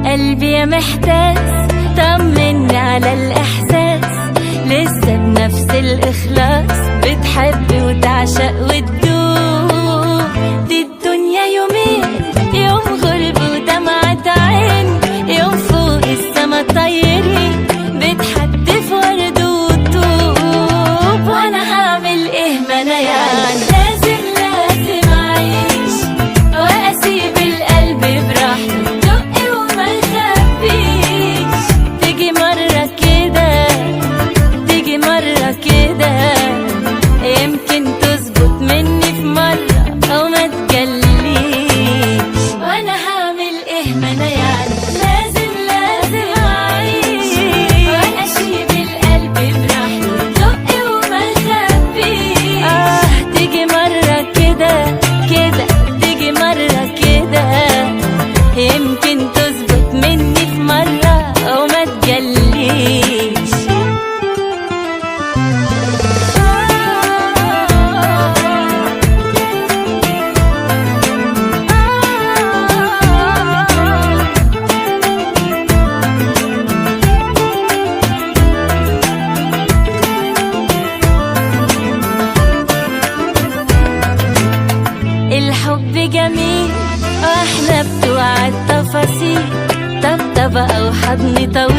قلبي يا محتاس طمني على الإحساس، لسه بنفس الإخلاص بتحب وتعشق وتدوب. دي الدنيا يومين، يوم غرب ودمعة عين، يوم فوق السما طايرين بتحدف ورد وطوب. وانا هعمل ايه ما انا يعني لازم اعيش واسيب القلب براحته دق وما يخبيش. تيجي مرة كده تيجي مرة كده يمكن تظبط مني في مرة او ما تجليش. وانا هعمل ايه ما انا يعني لازم اعيش واسيب القلب براحته دق وما يخبيش. تيجي مرة كده تيجي مرة كده يمكن تظبط مني في مرة او ما تجليش. الحب جميل واحنا بتوع التفاصيل، طبطبة او حضن طويل